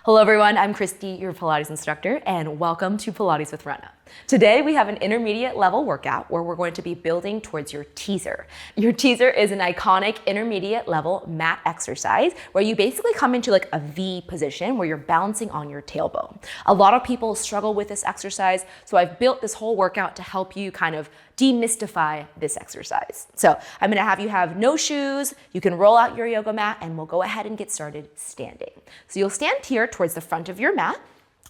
Hello everyone, I'm Christie, your Pilates instructor, and welcome to Pilates with Runna. Today we have an intermediate level workout where we're going to be building towards your teaser. Your teaser is an iconic intermediate level mat exercise where you basically come into like a V position where you're balancing on your tailbone. A lot of people struggle with this exercise, so I've built this whole workout to help you kind of demystify this exercise. So I'm gonna have you have no shoes, you can roll out your yoga mat, and we'll go ahead and get started standing. So you'll stand here towards the front of your mat.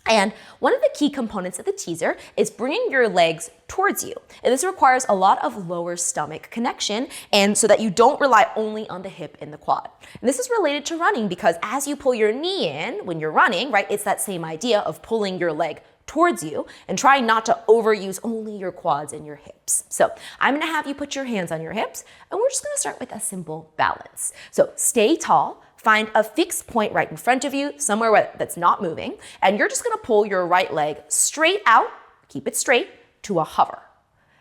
And one of the key components of the teaser is bringing your legs towards you. And this requires a lot of lower stomach connection, and so that you don't rely only on the hip and the quad. And this is related to running because as you pull your knee in when you're running, right, it's that same idea of pulling your leg towards you and trying not to overuse only your quads and your hips. So I'm gonna have you put your hands on your hips, and we're just gonna start with a simple balance. So stay tall. Find a fixed point right in front of you, somewhere that's not moving, and you're just gonna pull your right leg straight out, keep it straight, to a hover,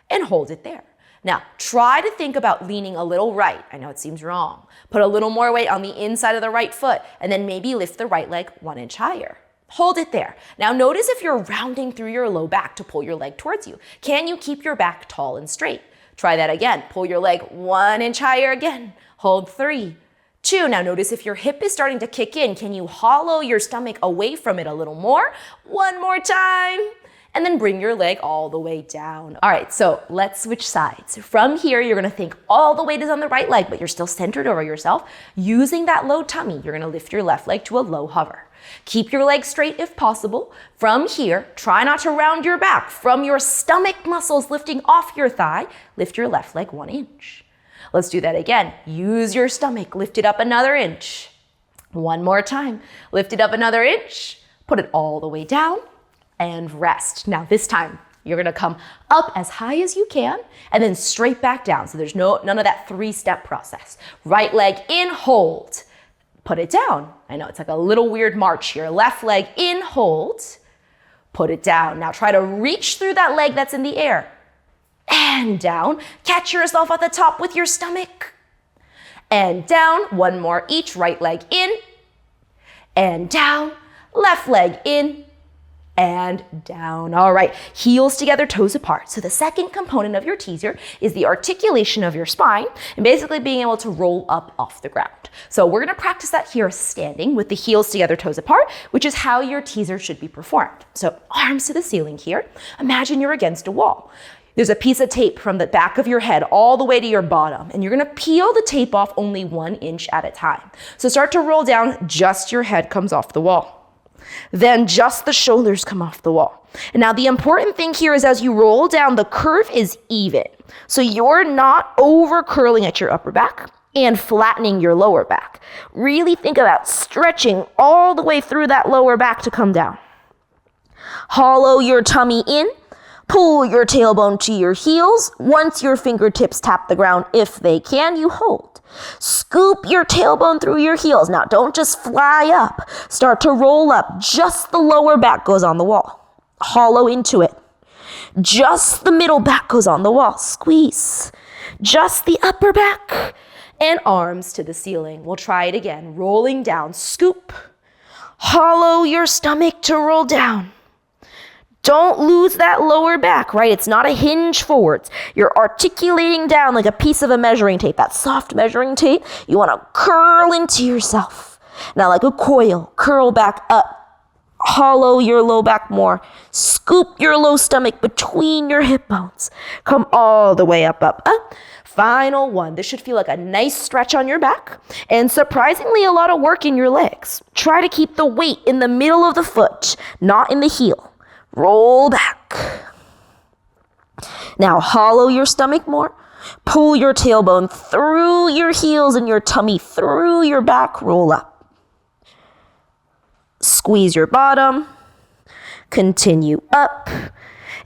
and hold it there. Now, try to think about leaning a little right. I know it seems wrong. Put a little more weight on the inside of the right foot, and then maybe lift the right leg 1 inch higher. Hold it there. Now notice if you're rounding through your low back to pull your leg towards you. Can you keep your back tall and straight? Try that again. Pull your leg 1 inch higher again. Hold 3, 2. Now notice if your hip is starting to kick in, can you hollow your stomach away from it a little more? 1 more time. And then bring your leg all the way down. All right, so let's switch sides. From here, you're gonna think all the weight is on the right leg, but you're still centered over yourself. Using that low tummy, you're gonna lift your left leg to a low hover. Keep your leg straight if possible. From here, try not to round your back. From your stomach muscles lifting off your thigh, lift your left leg 1 inch. Let's do that again. Use your stomach, lift it up another inch. 1 more time, lift it up another inch, put it all the way down, and rest. Now this time, you're gonna come up as high as you can, and then straight back down. So there's none of that 3-step process. Right leg in, hold, put it down. I know it's like a little weird march here. Left leg in, hold, put it down. Now try to reach through that leg that's in the air. And down, catch yourself at the top with your stomach. And down, 1 more each, right leg in, and down, left leg in, and down. All right, heels together, toes apart. So the second component of your teaser is the articulation of your spine and basically being able to roll up off the ground. So we're gonna practice that here standing with the heels together, toes apart, which is how your teaser should be performed. So arms to the ceiling here. Imagine you're against a wall. There's a piece of tape from the back of your head all the way to your bottom, and you're gonna peel the tape off only 1 inch at a time. So start to roll down, just your head comes off the wall. Then just the shoulders come off the wall. And now the important thing here is as you roll down, the curve is even. So you're not over curling at your upper back and flattening your lower back. Really think about stretching all the way through that lower back to come down. Hollow your tummy in. Pull your tailbone to your heels. Once your fingertips tap the ground, if they can, you hold. Scoop your tailbone through your heels. Now, don't just fly up. Start to roll up. Just the lower back goes on the wall. Hollow into it. Just the middle back goes on the wall. Squeeze. Just the upper back. And arms to the ceiling. We'll try it again. Rolling down. Scoop. Hollow your stomach to roll down. Don't lose that lower back, right? It's not a hinge forwards. You're articulating down like a piece of a measuring tape, that soft measuring tape. You want to curl into yourself. Now like a coil, curl back up. Hollow your low back more. Scoop your low stomach between your hip bones. Come all the way up, up, up. Final one. This should feel like a nice stretch on your back and surprisingly a lot of work in your legs. Try to keep the weight in the middle of the foot, not in the heel. Roll back. Now hollow your stomach more. Pull your tailbone through your heels and your tummy through your back. Roll up. Squeeze your bottom. Continue up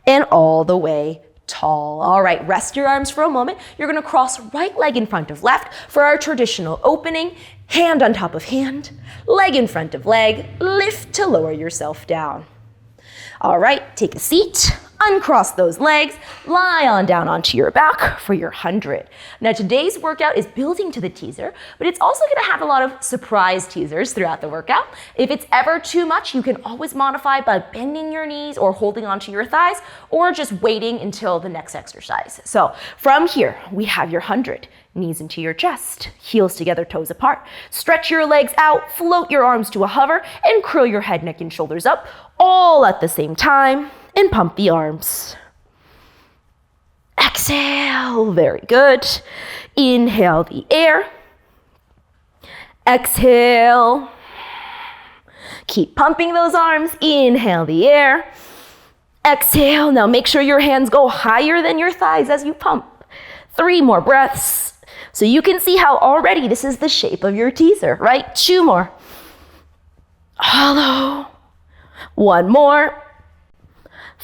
and all the way tall. All right, rest your arms for a moment. You're gonna cross right leg in front of left for our traditional opening. Hand on top of hand, leg in front of leg. Lift to lower yourself down. All right, take a seat, Uncross those legs, lie on down onto your back for your 100. Now today's workout is building to the teaser, but it's also gonna have a lot of surprise teasers throughout the workout. If it's ever too much, you can always modify by bending your knees or holding onto your thighs, or just waiting until the next exercise. So from here, we have your 100. Knees into your chest, heels together, toes apart. Stretch your legs out, float your arms to a hover, and curl your head, neck, and shoulders up, all at the same time. And pump the arms. Exhale, very good. Inhale the air. Exhale. Keep pumping those arms. Inhale the air. Exhale. Now make sure your hands go higher than your thighs as you pump. 3 more breaths. So you can see how already this is the shape of your teaser, right? 2 more. Hollow. 1 more.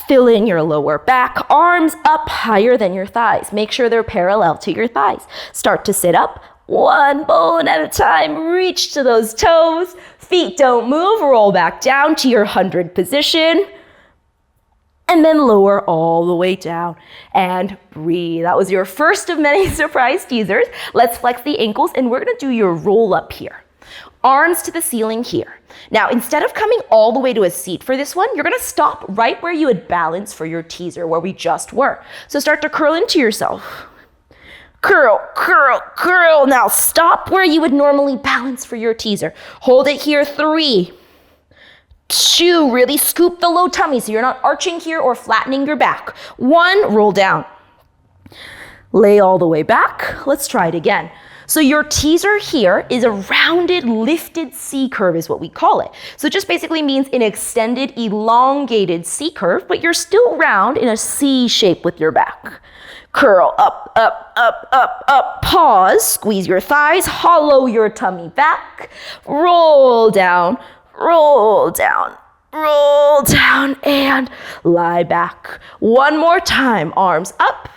Fill in your lower back, arms up higher than your thighs. Make sure they're parallel to your thighs. Start to sit up, 1 bone at a time. Reach to those toes. Feet don't move. Roll back down to your 100 position. And then lower all the way down and breathe. That was your first of many surprise teasers. Let's flex the ankles and we're gonna do your roll up here. Arms to the ceiling here. Now, instead of coming all the way to a seat for this one, you're gonna stop right where you would balance for your teaser, where we just were. So start to curl into yourself. Curl, curl, curl. Now stop where you would normally balance for your teaser. Hold it here, 3, 2, really scoop the low tummy so you're not arching here or flattening your back. 1, roll down. Lay all the way back. Let's try it again. So your teaser here is a rounded, lifted C curve is what we call it. So it just basically means an extended, elongated C curve, but you're still round in a C shape with your back. Curl up, up, up, up, up. Pause, squeeze your thighs, hollow your tummy back. Roll down, roll down, roll down, and lie back. 1 more time, arms up,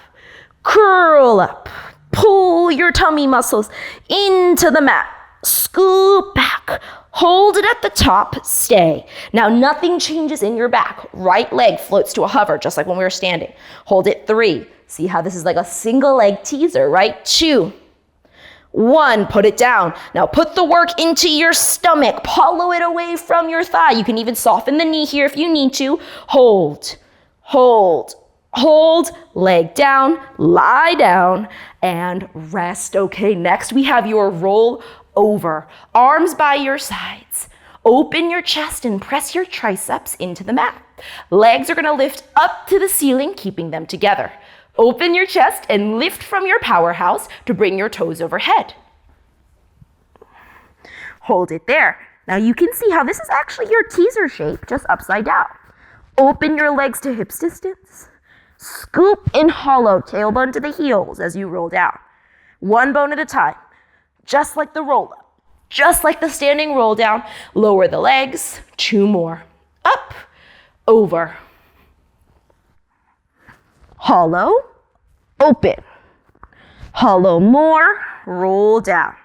curl up. Pull your tummy muscles into the mat. Scoop back. Hold it at the top. Stay. Now nothing changes in your back. Right leg floats to a hover, just like when we were standing. Hold it, 3. See how this is like a single leg teaser, right? 2. 1, put it down. Now put the work into your stomach. Hollow it away from your thigh. You can even soften the knee here if you need to. Hold, hold, hold, leg down, lie down, and rest. Okay, next we have your roll over. Arms by your sides. Open your chest and press your triceps into the mat. Legs are gonna lift up to the ceiling, keeping them together. Open your chest and lift from your powerhouse to bring your toes overhead. Hold it there. Now you can see how this is actually your teaser shape, just upside down. Open your legs to hips distance. Scoop and hollow, tailbone to the heels as you roll down. 1 bone at a time, just like the roll up. Just like the standing roll down, lower the legs, 2 more. Up, over. Hollow, open. Hollow more, roll down.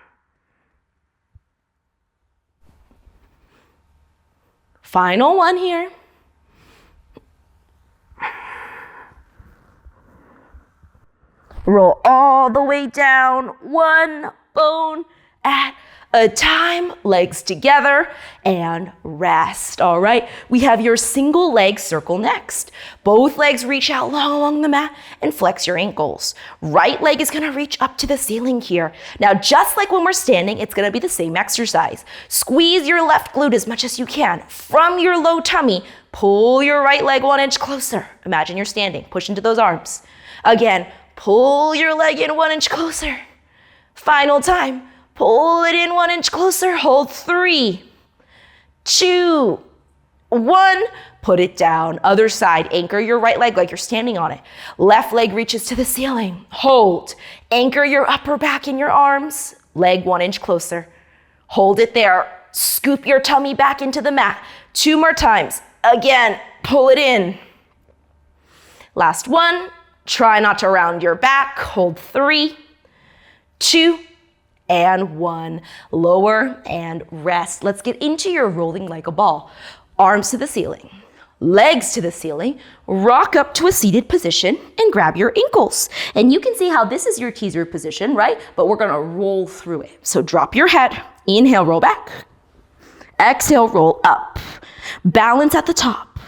Final one here. Roll all the way down, 1 bone at a time, legs together, and rest. All right, we have your single leg circle next. Both legs reach out long along the mat and flex your ankles. Right leg is gonna reach up to the ceiling here. Now, just like when we're standing, it's gonna be the same exercise. Squeeze your left glute as much as you can. From your low tummy, pull your right leg 1 inch closer. Imagine you're standing, push into those arms. Again, pull your leg in 1 inch closer. Final time. Pull it in 1 inch closer. Hold 3, 2, 1. Put it down. Other side. Anchor your right leg like you're standing on it. Left leg reaches to the ceiling. Hold. Anchor your upper back in your arms. Leg 1 inch closer. Hold it there. Scoop your tummy back into the mat. 2 more times. Again, pull it in. Last one. Try not to round your back. Hold 3, 2, and 1. Lower and rest. Let's get into your rolling like a ball. Arms to the ceiling. legs to the ceiling, rock up to a seated position, and grab your ankles. And you can see how this is your teaser position, right? But we're gonna roll through it. So drop your head, inhale, roll back. Exhale, roll up. Balance at the top.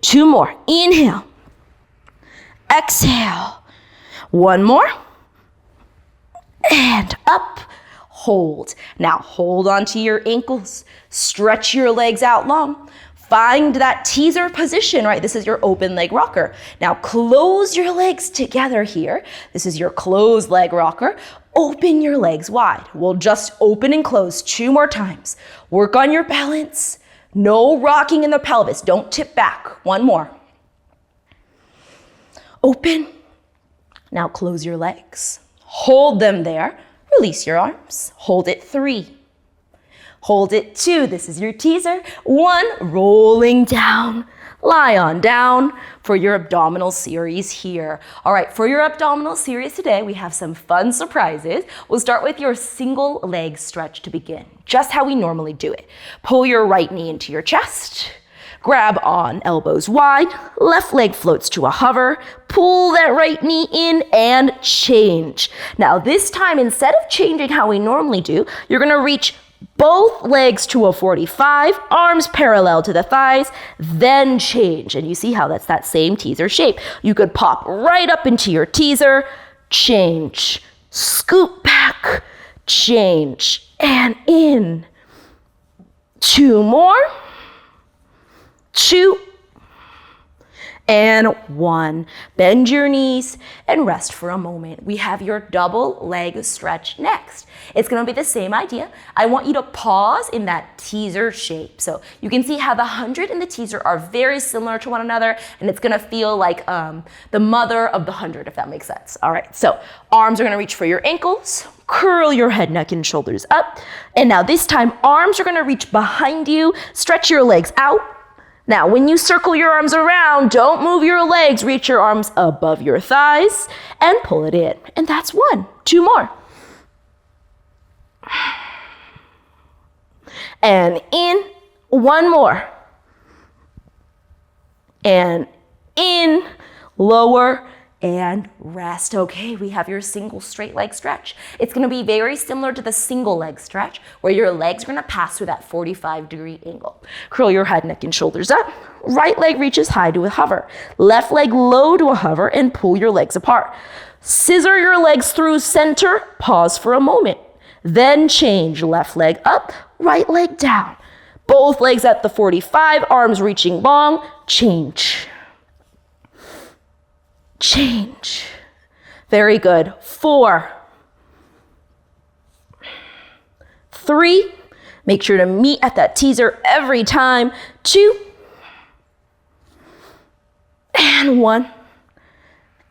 2 more, inhale. Exhale. 1 more. And up. Hold. Now hold onto your ankles. Stretch your legs out long. Find that teaser position, right? This is your open leg rocker. Now close your legs together here. This is your closed leg rocker. Open your legs wide. We'll just open and close 2 more times. Work on your balance. No rocking in the pelvis. Don't tip back. 1 more. Open. Now close your legs. Hold them there. Release your arms. Hold it 3. Hold it 2. This is your teaser. 1. Rolling down. Lie on down for your abdominal series here. All right, for your abdominal series today, we have some fun surprises. We'll start with your single leg stretch to begin, just how we normally do it. Pull your right knee into your chest. Grab on, elbows wide, left leg floats to a hover, pull that right knee in and change. Now this time, instead of changing how we normally do, you're gonna reach both legs to a 45, arms parallel to the thighs, then change. And you see how that's that same teaser shape. You could pop right up into your teaser, change, scoop back, change, and in. 2 more. 2 and 1. Bend your knees and rest for a moment. We have your double leg stretch next. It's gonna be the same idea. I want you to pause in that teaser shape. So you can see how the 100 and the teaser are very similar to one another, and it's gonna feel like the mother of the 100, if that makes sense. All right, so arms are gonna reach for your ankles. Curl your head, neck, and shoulders up. And now this time, arms are gonna reach behind you. Stretch your legs out. Now, when you circle your arms around, don't move your legs. Reach your arms above your thighs and pull it in. And that's 1. 2 more. And in. 1 more. And in. Lower and rest. Okay, we have your single straight leg stretch. It's gonna be very similar to the single leg stretch where your legs are gonna pass through that 45-degree angle. Curl your head, neck, and shoulders up. Right leg reaches high to a hover. Left leg low to a hover and pull your legs apart. Scissor your legs through center, pause for a moment. Then change, left leg up, right leg down. Both legs at the 45, arms reaching long, change. Change. Very good. 4. 3. Make sure to meet at that teaser every time. 2. And 1.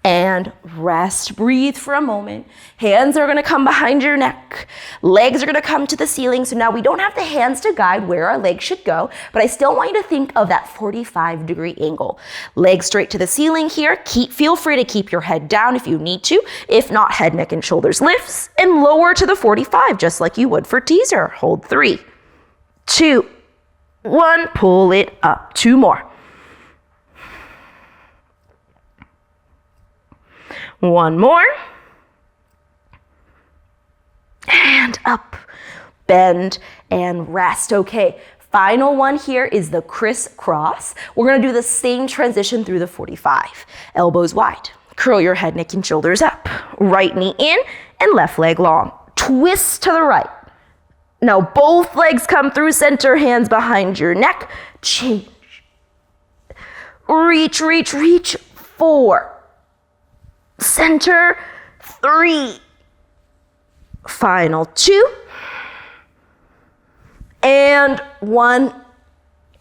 And rest. Breathe for a moment. Hands are gonna come behind your neck. Legs are gonna come to the ceiling. So now we don't have the hands to guide where our legs should go, but I still want you to think of that 45-degree angle. Legs straight to the ceiling here. Feel free to keep your head down if you need to. If not, head, neck, and shoulders lifts and lower to the 45, just like you would for teaser. Hold 3, 2, 1, pull it up. 2 more. 1 more. And up, bend, and rest. Okay, final one here is the crisscross. We're gonna do the same transition through the 45. Elbows wide. Curl your head, neck, and shoulders up. Right knee in and left leg long. Twist to the right. Now both legs come through center, hands behind your neck. Change. Reach, reach, reach. 4. Center. 3. Final 2. And 1.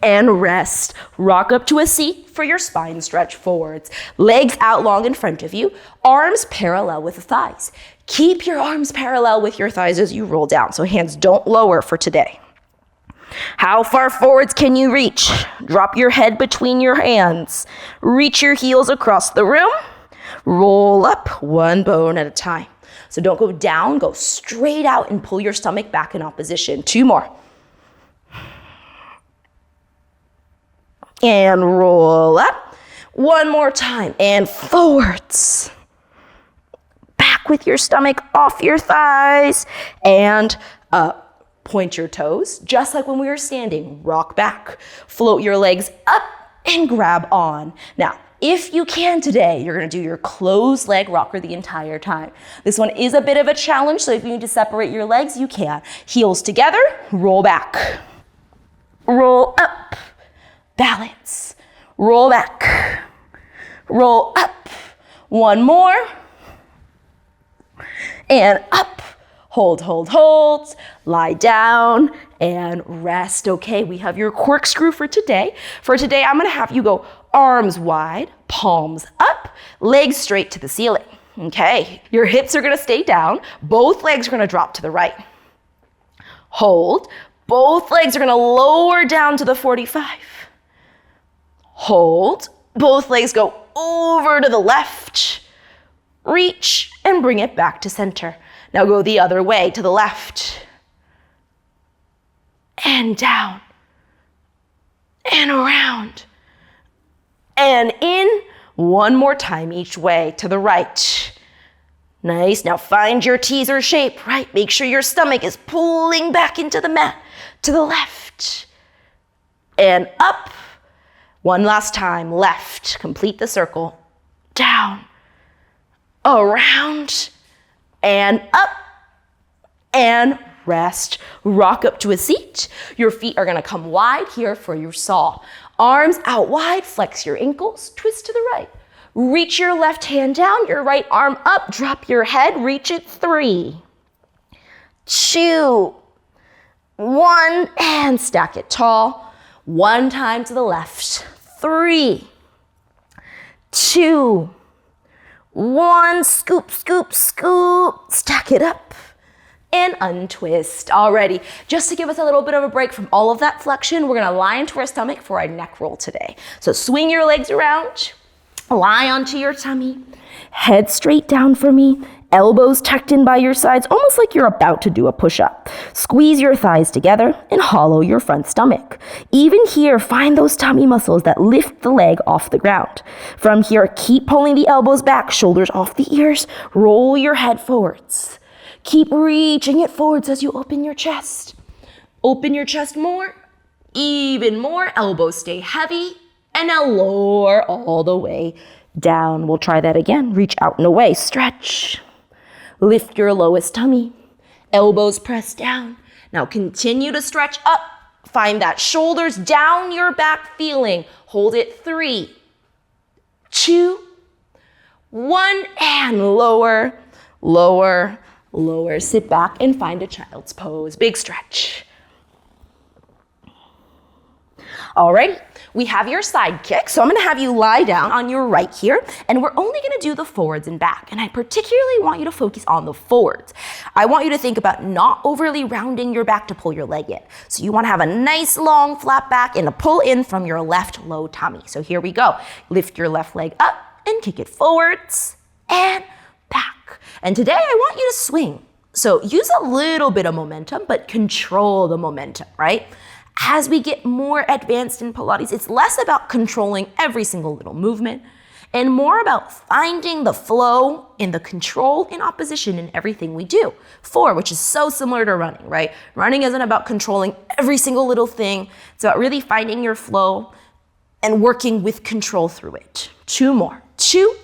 And rest. Rock up to a seat for your spine stretch forwards. Legs out long in front of you. Arms parallel with the thighs. Keep your arms parallel with your thighs as you roll down, so hands don't lower for today. How far forwards can you reach? Drop your head between your hands. Reach your heels across the room. Roll up, one bone at a time. So don't go down, go straight out and pull your stomach back in opposition. 2 more. and roll up. One more time, and forwards. Back with your stomach off your thighs, and up. Point your toes, just like when we were standing. Rock back. Float your legs up and grab on. Now, if you can today, you're gonna do your closed leg rocker the entire time. This one is a bit of a challenge, so if you need to separate your legs, you can. Heels together, roll back. Roll up, balance. Roll back, roll up. One more, and up. Hold, hold, hold. Lie down and rest. Okay, we have your corkscrew for today. For today, I'm gonna have you go arms wide, palms up, legs straight to the ceiling. Okay, your hips are gonna stay down. Both legs are gonna drop to the right. Hold. Both legs are gonna lower down to the 45. Hold. Both legs go over to the left. Reach and bring it back to center. Now go the other way to the left. And down. And around. And in. One more time each way to the right. Nice. Now find your teaser shape, right? Make sure your stomach is pulling back into the mat. To the left. And up. One last time. Left. Complete the circle. Down. Around. And up. And rest. Rock up to a seat. Your feet are gonna come wide here for your saw. Arms out wide, flex your ankles, twist to the right. Reach your left hand down, your right arm up, drop your head, reach it. 3, 2, 1, and stack it tall. One time to the left. 3, 2, 1, scoop, scoop, scoop, stack it up. And untwist. Alrighty, just to give us a little bit of a break from all of that flexion, we're gonna lie into our stomach for our neck roll today. So swing your legs around, lie onto your tummy, head straight down for me, elbows tucked in by your sides, almost like you're about to do a push-up. Squeeze your thighs together and hollow your front stomach. Even here, find those tummy muscles that lift the leg off the ground. From here, keep pulling the elbows back, shoulders off the ears, roll your head forwards. Keep reaching it forwards as you open your chest. Open your chest more, even more. Elbows stay heavy, and now lower all the way down. We'll try that again. Reach out and away, stretch. Lift your lowest tummy. Elbows press down. Now continue to stretch up. Find that shoulders down your back feeling. Hold it. 3, 2, 1, and lower, lower, lower. Sit back and find a child's pose. Big stretch. All right, we have your side kick. So I'm gonna have you lie down on your right here, and we're only gonna do the forwards and back. And I particularly want you to focus on the forwards. I want you to think about not overly rounding your back to pull your leg in. So you wanna have a nice long flat back and a pull in from your left low tummy. So here we go. Lift your left leg up and kick it forwards and back. And today I want you to swing. So use a little bit of momentum, but control the momentum, right? As we get more advanced in Pilates, it's less about controlling every single little movement and more about finding the flow and the control and opposition in everything we do. 4, which is so similar to running, right? Running isn't about controlling every single little thing. It's about really finding your flow and working with control through it. 2 more. 2,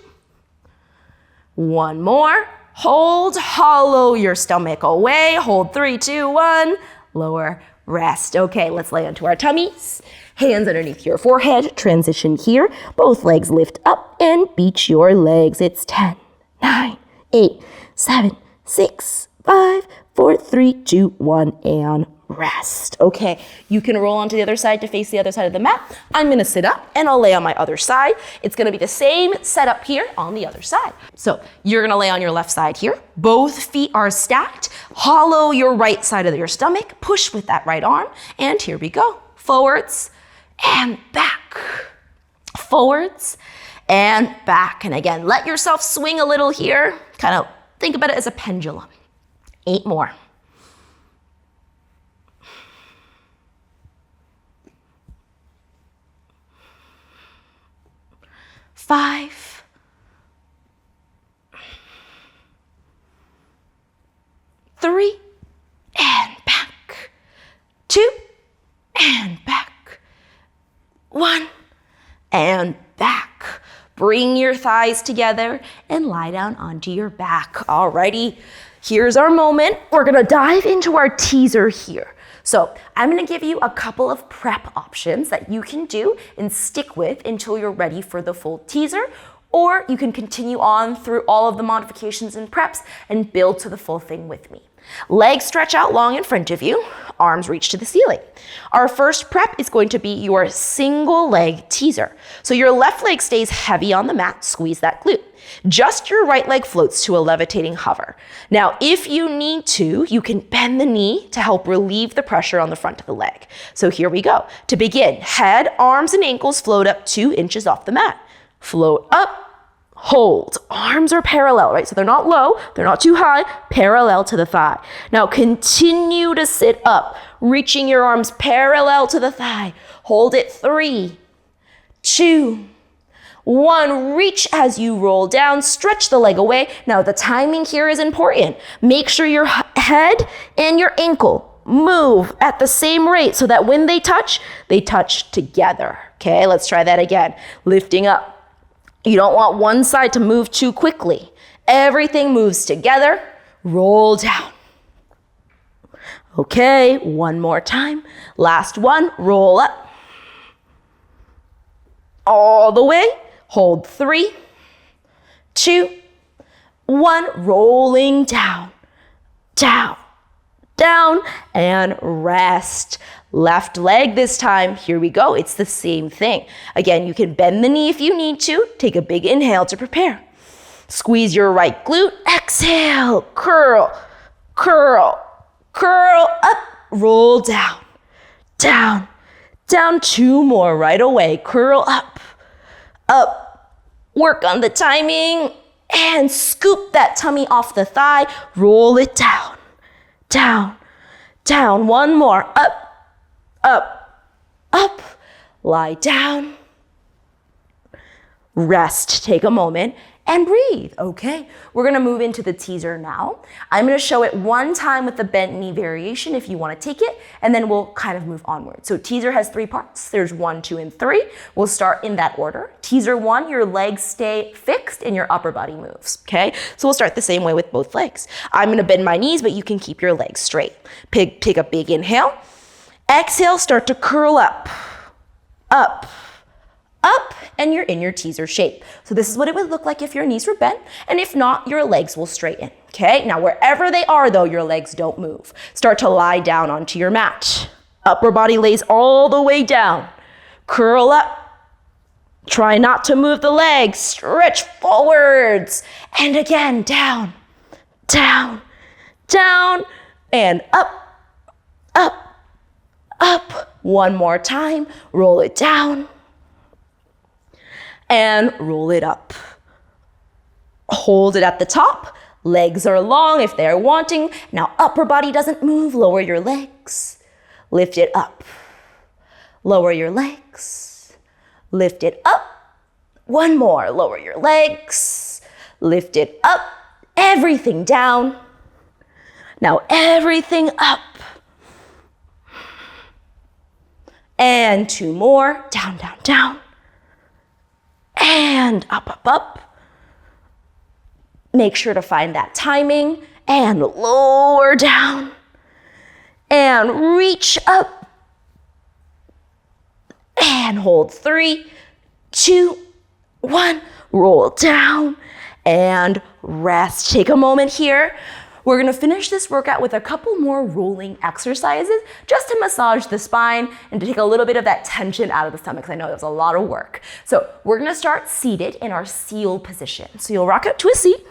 1 more. Hold, hollow your stomach away. Hold. 3, 2, 1. Lower, rest. Okay, let's lay onto our tummies. Hands underneath your forehead. Transition here. Both legs lift up and beach your legs. It's 10, 9, 8, 7, 6, 5, 4, 3, 2, 1, and rest. Okay, you can roll onto the other side to face the other side of the mat. I'm gonna sit up and I'll lay on my other side. It's gonna be the same setup here on the other side. So you're gonna lay on your left side here. Both feet are stacked. Hollow your right side of your stomach. Push with that right arm. And here we go. Forwards and back. Forwards and back. And again, let yourself swing a little here. Kind of think about it as a pendulum. 8 more. 5, 3, and back. 2, and back. 1, and back. Bring your thighs together and lie down onto your back. Alrighty, here's our moment. We're gonna dive into our teaser here. So I'm gonna give you a couple of prep options that you can do and stick with until you're ready for the full teaser, or you can continue on through all of the modifications and preps and build to the full thing with me. Legs stretch out long in front of you, arms reach to the ceiling. Our first prep is going to be your single leg teaser. So your left leg stays heavy on the mat, squeeze that glute. Just your right leg floats to a levitating hover. Now, if you need to, you can bend the knee to help relieve the pressure on the front of the leg. So here we go. To begin, head, arms, and ankles float up 2 inches off the mat. Float up. Hold. Arms are parallel, right? So they're not low, they're not too high, parallel to the thigh. Now continue to sit up, reaching your arms parallel to the thigh. Hold it 3, 2, 1. Reach as you roll down, stretch the leg away. Now the timing here is important. Make sure your head and your ankle move at the same rate so that when they touch together. Okay, let's try that again. Lifting up. You don't want one side to move too quickly. Everything moves together. Roll down. Okay, one more time. Last one, roll up. All the way. Hold 3, 2, 1. Rolling down, down, down, and rest. Left leg this time. Here we go. It's the same thing. Again, you can bend the knee if you need to. Take a big inhale to prepare. Squeeze your right glute. Exhale. Curl, curl, curl up. Roll down, down, down. 2 more right away. Curl up, up. Work on the timing and scoop that tummy off the thigh. Roll it down, down, down. 1 more. Up, up, up, lie down, rest, take a moment and breathe. Okay, we're gonna move into the teaser now. I'm gonna show it one time with the bent knee variation if you wanna take it, and then we'll kind of move onward. So teaser has 3 parts. There's 1, 2, and 3. We'll start in that order. Teaser 1, your legs stay fixed and your upper body moves, okay? So we'll start the same way with both legs. I'm gonna bend my knees, but you can keep your legs straight. Take a big inhale. Exhale, start to curl up, up, up, and you're in your teaser shape. So this is what it would look like if your knees were bent, and if not, your legs will straighten, okay? Now, wherever they are, though, your legs don't move. Start to lie down onto your mat. Upper body lays all the way down. Curl up. Try not to move the legs. Stretch forwards. And again, down, down, down, and up, up, up. 1 more time. Roll it down and roll it up. Hold it at the top. Legs are long if they're wanting. Now upper body doesn't move. Lower your legs. Lift it up. Lower your legs. Lift it up. 1 more. Lower your legs. Lift it up. Everything down. Now everything up. And 2 more. Down, down, down. And up, up, up. Make sure to find that timing. And lower down. And reach up. And hold 3, 2, 1. Roll down and rest. Take a moment here. We're gonna finish this workout with a couple more rolling exercises just to massage the spine and to take a little bit of that tension out of the stomach, because I know that was a lot of work. So we're gonna start seated in our seal position. So you'll rock up to a seat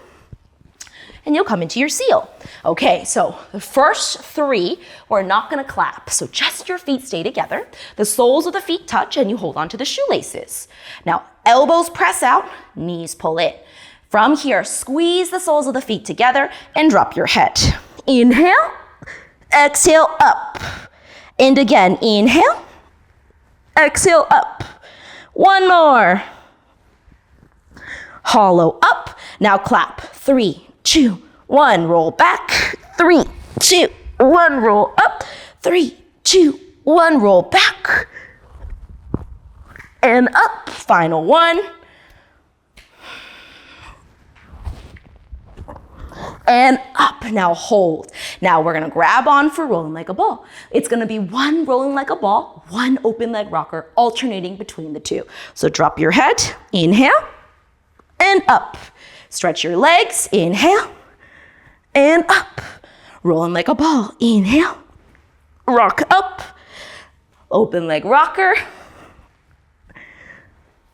and you'll come into your seal. Okay, so the first 3, we're not gonna clap. So just your feet stay together. The soles of the feet touch and you hold onto the shoelaces. Now, elbows press out, knees pull in. From here, squeeze the soles of the feet together and drop your head. Inhale, exhale up. And again, inhale, exhale up. 1 more. hollow up. Now clap. 3, 2, 1, roll back. 3, 2, 1, roll up. 3, 2, 1, roll back. And up. Final one. And up. Now hold. Now we're gonna grab on for rolling like a ball. It's gonna be one rolling like a ball, one open leg rocker, alternating between the two. So drop your head, inhale, and up. Stretch your legs, inhale, and up. Rolling like a ball, inhale, rock up, open leg rocker.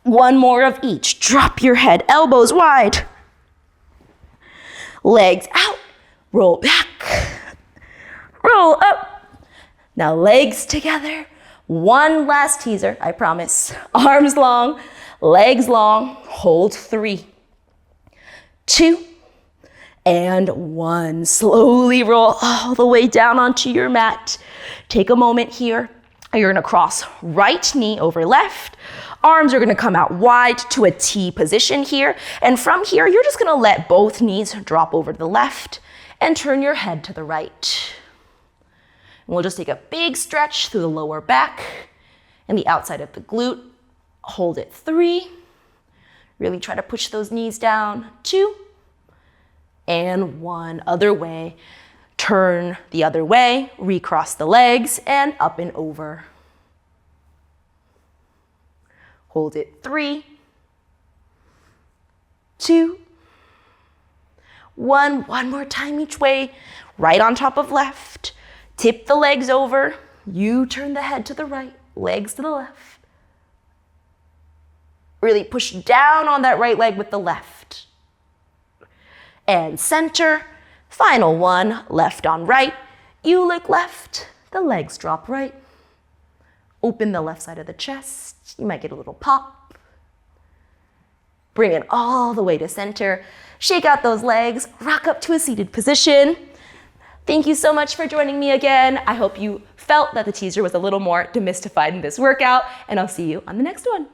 One more of each. Drop your head, elbows wide. Legs out, roll back, roll up. Now legs together. One last teaser, I promise. Arms long, legs long. Hold 3, 2, and 1. Slowly roll all the way down onto your mat. Take a moment here. You're gonna cross right knee over left. Arms are gonna come out wide to a T position here. And from here, you're just gonna let both knees drop over to the left and turn your head to the right. And we'll just take a big stretch through the lower back and the outside of the glute. Hold it. 3. Really try to push those knees down. 2. And 1. Other way. Turn the other way, recross the legs, and up and over. Hold it. 3, 2, 1. One more time each way. Right on top of left. Tip the legs over. You turn the head to the right, legs to the left. Really push down on that right leg with the left. And center. Final one, left on right. You look left, the legs drop right. Open the left side of the chest. You might get a little pop. Bring it all the way to center. Shake out those legs, rock up to a seated position. Thank you so much for joining me again. I hope you felt that the teaser was a little more demystified in this workout, and I'll see you on the next one.